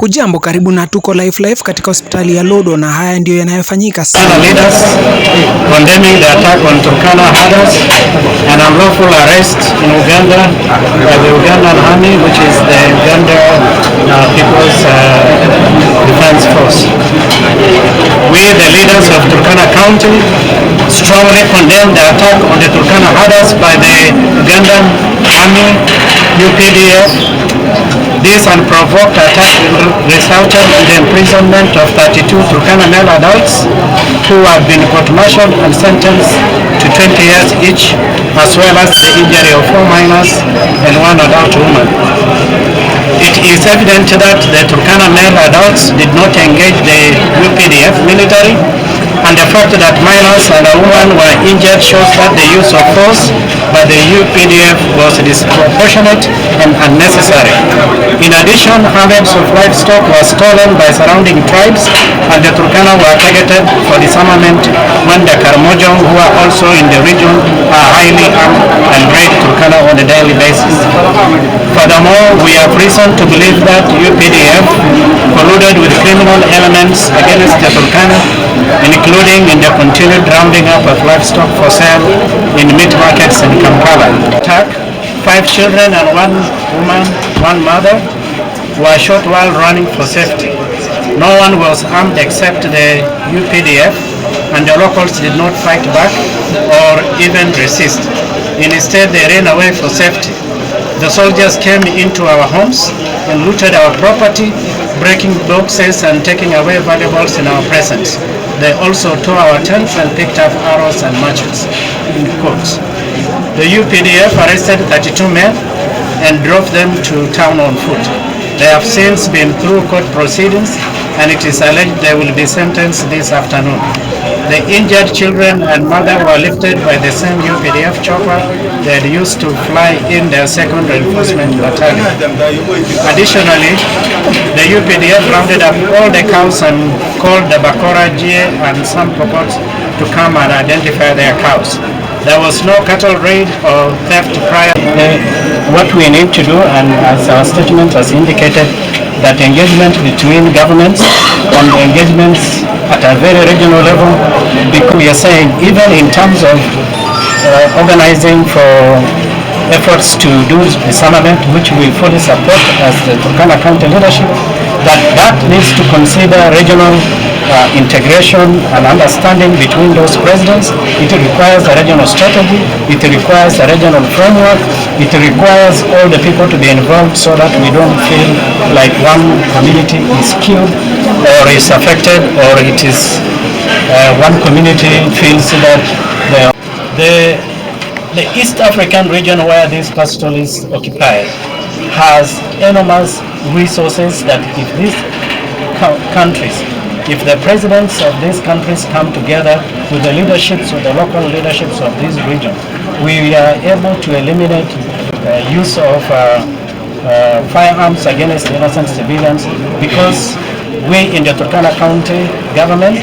Hujambo, karibu na tuko live katika hospitali ya Lodwar, na haya ndio yanayofanyika sasa. Leaders condemning the attack on Turkana herders and unlawful arrest in Uganda by the Ugandan army, which is the Uganda People's Defense Force. We, the leaders of Turkana County, strongly condemn the attack on the Turkana herders by the Ugandan army, U.P.D.F. This unprovoked attack resulted in the imprisonment of 32 Turkana male adults who have been court-martialed and sentenced to 20 years each, as well as the injury of 4 minors and 1 adult woman. It is evident that the Turkana male adults did not engage the U.P.D.F military, and the fact that minors and a woman were injured shows that the use of force by the U.P.D.F was disproportionate and unnecessary. In addition, hundreds of livestock were stolen by surrounding tribes, and the Turkana were targeted for disarmament when the Karamojong, who are also in the region, are highly armed and raid Turkana on a daily basis. Furthermore, we have reason to believe that U.P.D.F colluded with criminal elements against the Turkana, including in the continued rounding up of livestock for sale in meat markets in Kampala. Attack, 5 children and 1 woman, 1 mother were shot while running for safety. No one was armed except the U.P.D.F, and the locals did not fight back or even resist. Instead, they ran away for safety. The soldiers came into our homes and looted our property, breaking boxes and taking away valuables in our presence. They also tore our tents and picked up arrows and machetes. The U.P.D.F arrested 32 men and drove them to town on foot. They have since been through court proceedings, and it is alleged they will be sentenced this afternoon. The injured children and mother were lifted by the same U.P.D.F chopper they had used to fly in their 2nd Reinforcement Battalion. Additionally, the U.P.D.F rounded up all the cows and called the Bakora GA and some purports to come and identify their cows. There was no cattle raid or theft prior. What we need to do, and as our statement has indicated, that engagement between governments and engagements at a very regional level, because we are saying even in terms of organizing for efforts to do disarmament, which we fully support as the Turkana County leadership, that needs to consider regional integration and understanding between those presidents. It requires a regional strategy, it requires a regional framework, it requires all the people to be involved so that we don't feel like one community is killed or is affected, or it is one community feels that the East African region where these pastoralists occupy has enormous resources that if these countries, if the presidents of these countries come together with the leaderships or the local leaderships of this region, we are able to eliminate use of firearms against innocent civilians, because we in the Turkana County government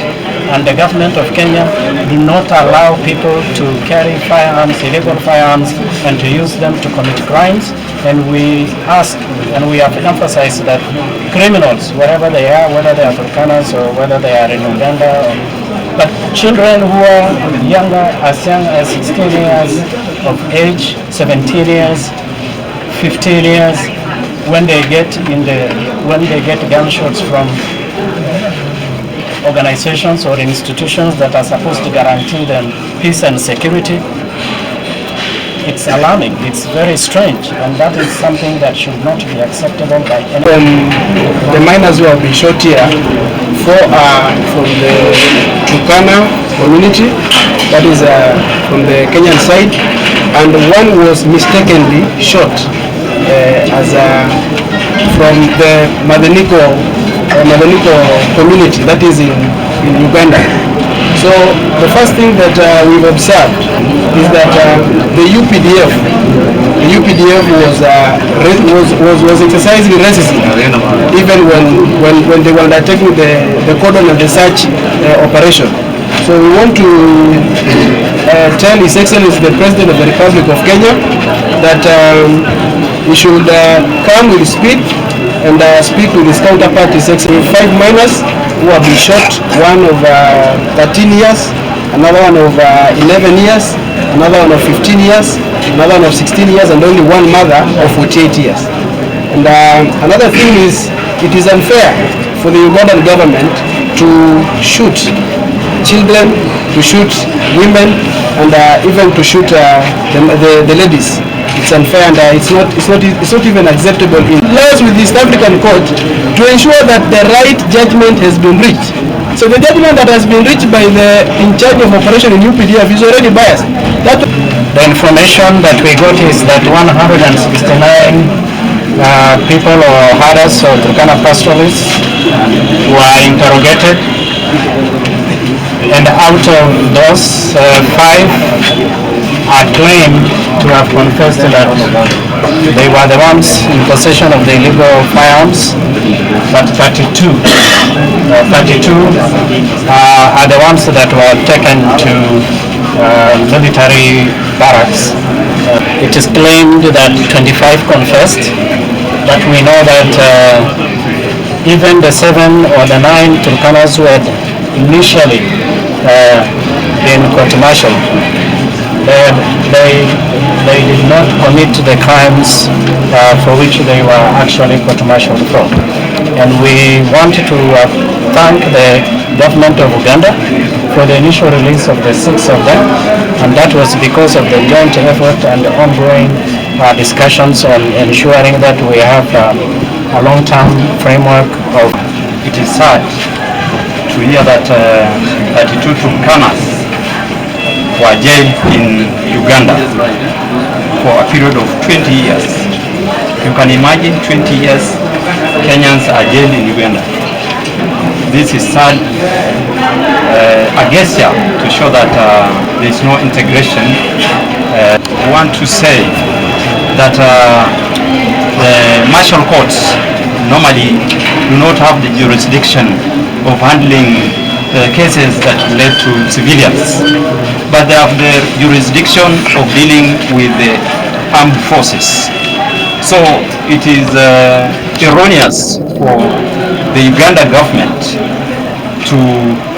and the government of Kenya do not allow people to carry firearms, illegal firearms, and to use them to commit crimes. And we ask, and we have emphasized that criminals, wherever they are, whether they are Turkanas or whether they are in Uganda, but children who are younger, as young as 16 years of age, 17 years, 15 years, when they get gunshots from organizations or institutions that are supposed to guarantee them peace and security, it's alarming, it's very strange, and that is something that should not be acceptable by anyone. The miners who have been shot here, 4 are from the Turkana community, that is from the Kenyan side, and 1 was mistakenly shot from the Madeniko community, that is in Uganda. So the first thing that we've observed is that the U.P.D.F was exercising racism even when they were undertaking the cordon and the search operation. So we want to tell His Excellency the President of the Republic of Kenya that we should come with speed and speak with his counterpart, his 5 minors who have been shot, one of 13 years, another one of 11 years, another one of 15 years, another one of 16 years, and only one mother of 48 years. And another thing is, it is unfair for the Ugandan government to shoot children, to shoot women, and even to shoot the ladies. It's unfair, and it's not even acceptable in laws with the East African Court to ensure that the right judgment has been reached. So the judgment that has been reached by the in charge of operation in U.P.D.F is already biased. The information that we got is that 169 people or herders or Turkana pastoralists were interrogated, and out of those 5 are claimed to have confessed that they were the ones in possession of the illegal firearms, but 32 are the ones that were taken to military barracks. It is claimed that 25 confessed, but we know that even the 7 or the 9 Turkanas who had initially been court-martialed, they did not commit the crimes for which they were actually court-martialed for. And we want to thank the government of Uganda for the initial release of the 6 of them, and that was because of the joint effort and the ongoing discussions on ensuring that we have a long-term framework of. It is sad to hear that 32 Turkanas were jailed in Uganda for a period of 20 years. You can imagine 20 years Kenyans are jailed in Uganda. This is sad, a gesture to show that there is no integration. We want to say that the martial courts normally do not have the jurisdiction of handling cases that relate to civilians, but they have the jurisdiction of dealing with the armed forces. So it is erroneous for the Uganda government to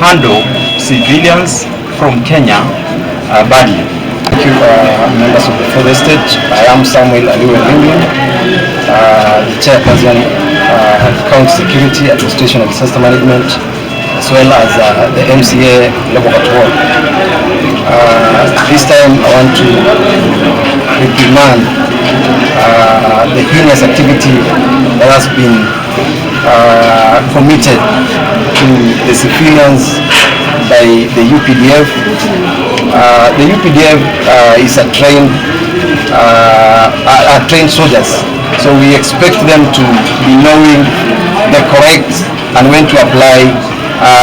handle civilians from Kenya badly. Thank you, members of the further stage. I am Samuel Aliwe, the chairperson of County Security, Administration and Disaster Management, as well as the MCA level at work. This time I want to reprimand the heinous activity that has been committed to the civilians by the U.P.D.F. The U.P.D.F. is a trained soldiers, so we expect them to be knowing the correct and when to apply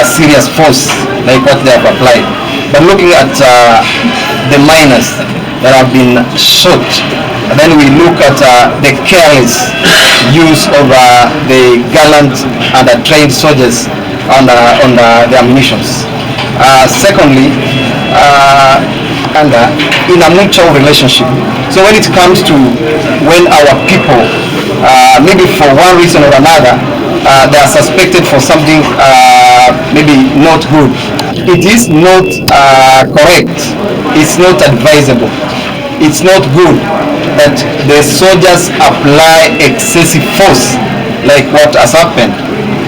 serious force like what they have applied. But looking at the minors that have been shot, and then we look at the careless use of the gallant and trained soldiers on the ammunitions. Secondly, in a mutual relationship. So when it comes to when our people, maybe for one reason or another, they are suspected for something maybe not good, it is not correct, it's not advisable, it's not good that the soldiers apply excessive force like what has happened,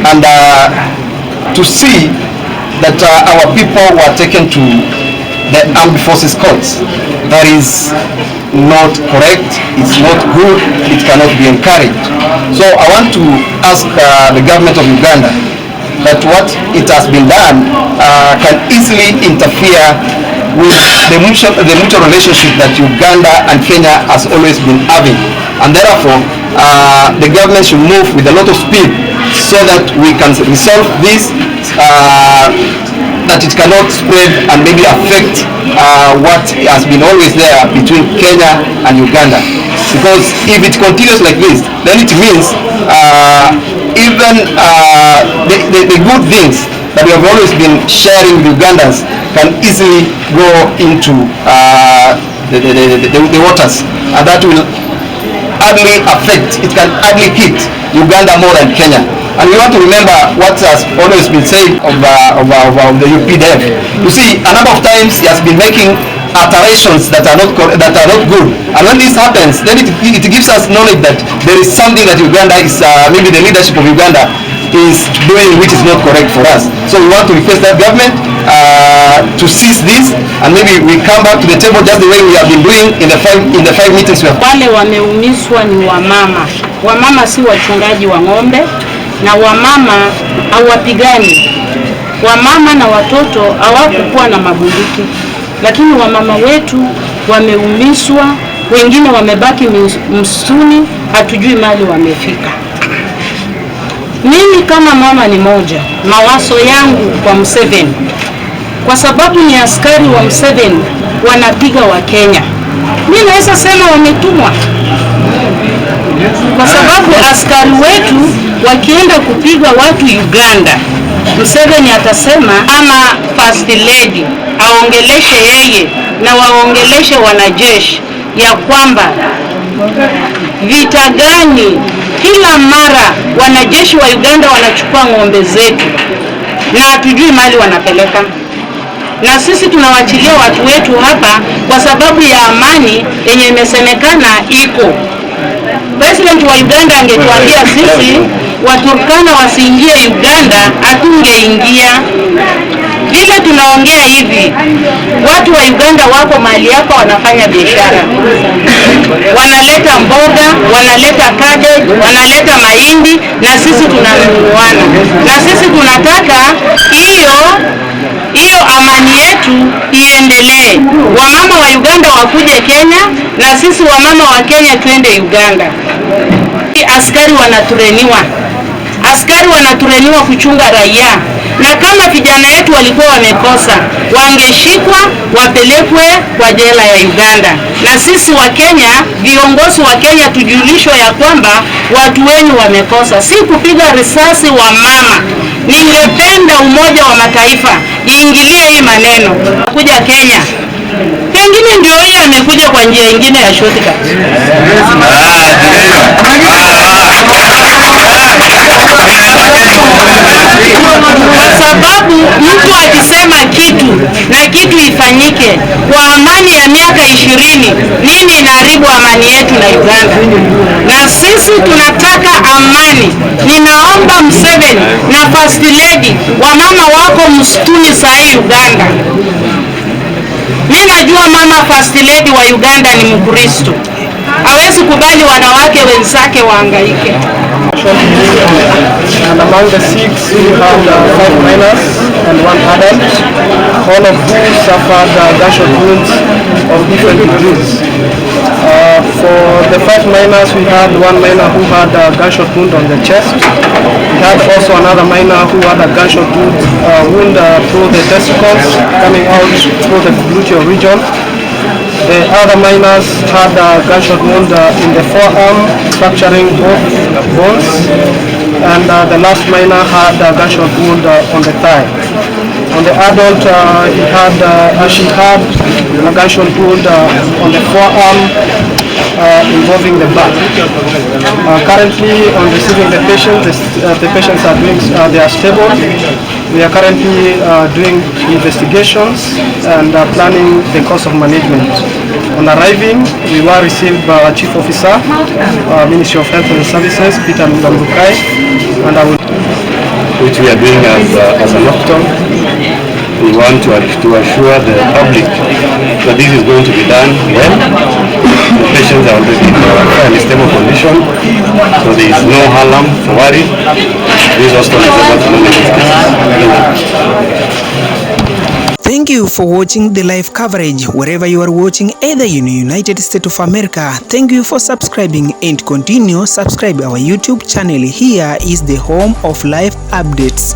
and to see that our people were taken to the armed forces courts. That is not correct, it's not good, it cannot be encouraged. So I want to ask the government of Uganda that what it has been done can easily interfere with the mutual relationship that Uganda and Kenya has always been having, and therefore the government should move with a lot of speed so that we can resolve this, that it cannot spread and maybe affect what has been always there between Kenya and Uganda. Because if it continues like this, then it means even the good things that we have always been sharing with Ugandans can easily go into the waters, and that will hardly affect, it can hardly hit Uganda more than Kenya. And we want to remember what has always been said of the U.P.D.F. You see, a number of times he has been making alterations that are not good. And when this happens, then it gives us knowledge that there is something that Uganda is, maybe the leadership of Uganda is doing which is not correct for us. So we want to request that government to cease this, and maybe we come back to the table just the way we have been doing in the five meetings we have. Wale wameumizwa ni wamama. Wamama si wachungaji wa ng'ombe, na wamama hawapigani. Wamama na watoto hawakukuwa na mabunduki, lakini wamama wetu wameumizwa, wengine wamebaki msituni, hatujui mali wamefika. Mimi kama mama ni moja, mawazo yangu kwa Museveni, kwa sababu ni askari wa Museveni wanapiga wa Kenya. Mimi naweza sema wametumwa, kwa sababu askari wetu wakienda kupiga watu Uganda, Museveni atasema ama first lady aongeleshe yeye na waongeleshe wanajeshi ya kwamba vita gani kila mara wanajeshi wa Uganda wanachukua ng'ombe zetu na hatujui mali wanapeleka, na sisi tunawachilia watu wetu hapa kwa sababu ya amani yenye imesemekana iko. President wa Uganda angetuambia sisi Waturkana wasiingie Uganda, hatungeingia. Vile tunaongea hivi, watu wa Uganda wako mahali hapa wanafanya biashara. Wanaleta mboga, wanaleta cabbage, wanaleta mahindi, na sisi tunanunuana. Na sisi tunataka hiyo amani yetu iendelee. Wamama wa Uganda wakuje Kenya, na sisi wamama wa Kenya tuende Uganda. Askari wanatureniwa kuchunga raia, na kama vijana wetu walikuwa wamekosa, wangeshikwa wapelekwe kwa jela ya Uganda. Na sisi wa Kenya, viongozi wa Kenya, tujulishwe ya kwamba watu wenu wamekosa, si kupiga risasi wa mama. Ningependa Umoja wa Mataifa iingilie hii maneno. Kuja Kenya, pengine ndio yeye amekuja kwa njia nyingine ya shortcut. Kwa sababu mtu akisema kitu na kitu ifanyike kwa amani ya miaka 20, nini inaharibu amani yetu na Uganda? Na sisi tunataka amani. Ninaomba Museveni na first lady, wamama wako msituni sahi Uganda. Mimi najua mama first lady wa Uganda ni Mkristo, hawezi kubali wanawake wenzake wahangaike. And among the 6, we have 5 minors and 1 adult, all of who suffered gunshot wounds of different degrees. For the 5 minors, we had 1 minor who had a gunshot wound on the chest. We had also another minor who had a gunshot wound through the testicles, coming out through the gluteal region. The other minors had a gunshot wound in the forearm, fracturing both bones, and the last minor had a gunshot wound on the thigh. On the adult, she had a gunshot wound on the forearm involving the back. Currently, on receiving the patients, the patients are they are stable. We are currently doing investigations and planning the course of management. On arriving, we were received by our Chief Officer, Ministry of Health and Services, Peter Mbukai, and I will... Which we are doing as an option. We want to assure the public that this is going to be done well. The patients are already in a fairly stable condition, so there is no alarm for worry. This hospital is able to manage these cases. Thank you for watching the live coverage wherever you are watching, either in the United States of America. Thank you for subscribing and continue subscribe our YouTube channel. Here is the home of live updates.